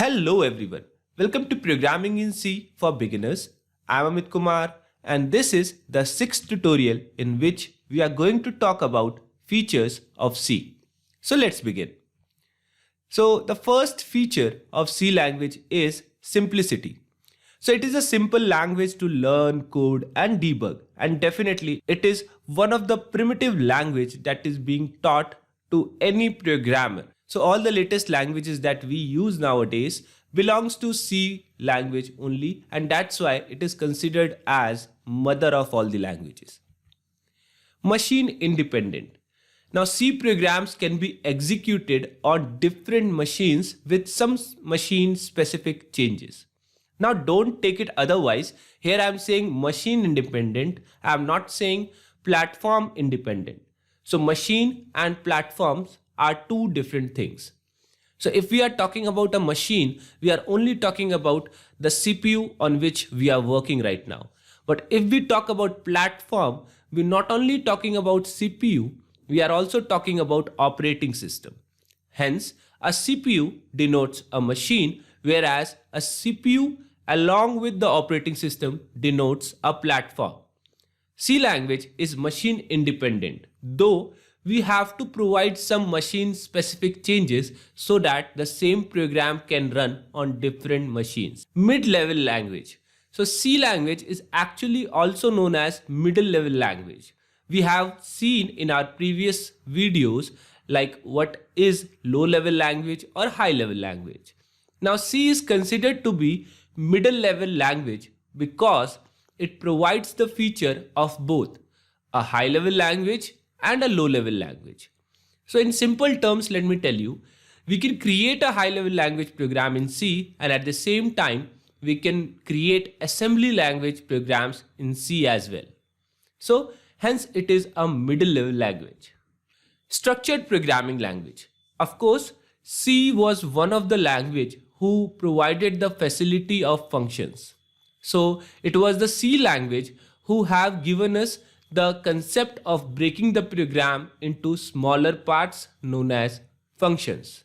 Hello everyone. Welcome to Programming in C for Beginners. I'm Amit Kumar and this is the sixth tutorial in which we are going to talk about features of C. So let's begin. So the first feature of C language is simplicity. So it is a simple language to learn, code and debug, and definitely it is one of the primitive language that is being taught to any programmer. So all the latest languages that we use nowadays belongs to C language only, and that's why it is considered as mother of all the languages. Machine independent. Now C programs can be executed on different machines with some machine specific changes. Now don't take it otherwise. Here I am saying machine independent. I am not saying platform independent. So machine and platforms are two different things. So if we are talking about a machine, we are only talking about the CPU on which we are working right now. But if we talk about platform, we're not only talking about CPU, we are also talking about operating system. Hence, a CPU denotes a machine, whereas a CPU along with the operating system denotes a platform. C language is machine independent, though we have to provide some machine specific changes so that the same program can run on different machines. Mid-level language. So C language is actually also known as middle level language. We have seen in our previous videos like what is low level language or high level language. Now C is considered to be middle level language because it provides the feature of both a high level language and a low level language. So in simple terms, let me tell you, we can create a high level language program in C, and at the same time, we can create assembly language programs in C as well. So hence it is a middle level language. Structured programming language. Of course, C was one of the language who provided the facility of functions. So it was the C language who have given us the concept of breaking the program into smaller parts known as functions.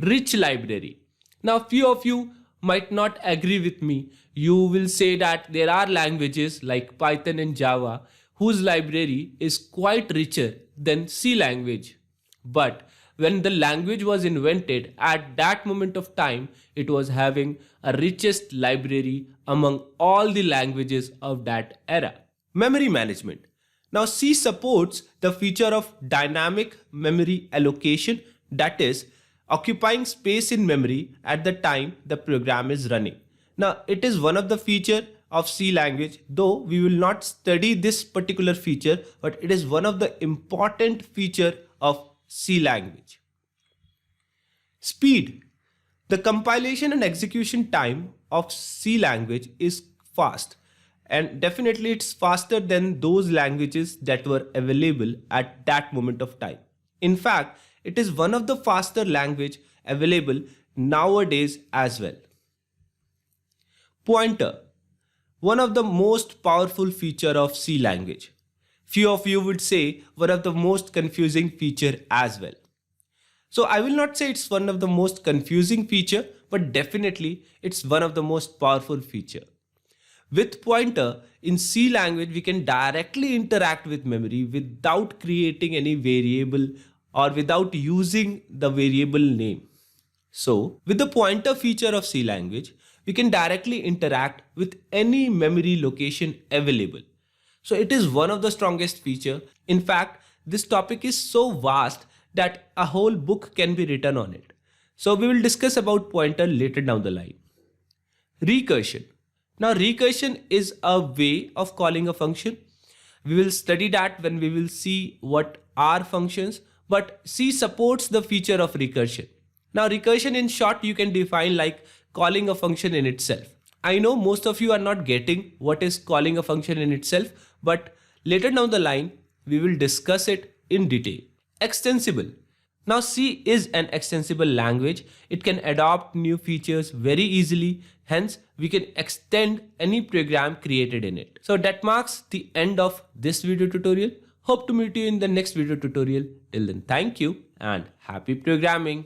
Rich library. Now few of you might not agree with me. You will say that there are languages like Python and Java whose library is quite richer than C language. But when the language was invented, at that moment of time, it was having a richest library among all the languages of that era. Memory management. Now C supports the feature of dynamic memory allocation, that is occupying space in memory at the time the program is running. Now it is one of the feature of C language, though we will not study this particular feature, but it is one of the important feature of C language. Speed. The compilation and execution time of C language is fast. And definitely it's faster than those languages that were available at that moment of time. In fact, it is one of the faster language available nowadays as well. Pointer. One of the most powerful feature of C language. Few of you would say one of the most confusing feature as well. So I will not say it's one of the most confusing feature, but definitely it's one of the most powerful feature. With pointer in C language, we can directly interact with memory without creating any variable or without using the variable name. So with the pointer feature of C language, we can directly interact with any memory location available. So it is one of the strongest feature. In fact, this topic is so vast that a whole book can be written on it. So we will discuss about pointer later down the line. Recursion. Now recursion is a way of calling a function. We will study that when we will see what are functions, but C supports the feature of recursion. Now recursion in short you can define like calling a function in itself. I know most of you are not getting what is calling a function in itself, but later down the line we will discuss it in detail. Extensible. Now C is an extensible language. It can adopt new features very easily. Hence, we can extend any program created in it. So that marks the end of this video tutorial. Hope to meet you in the next video tutorial. Till then, thank you and happy programming.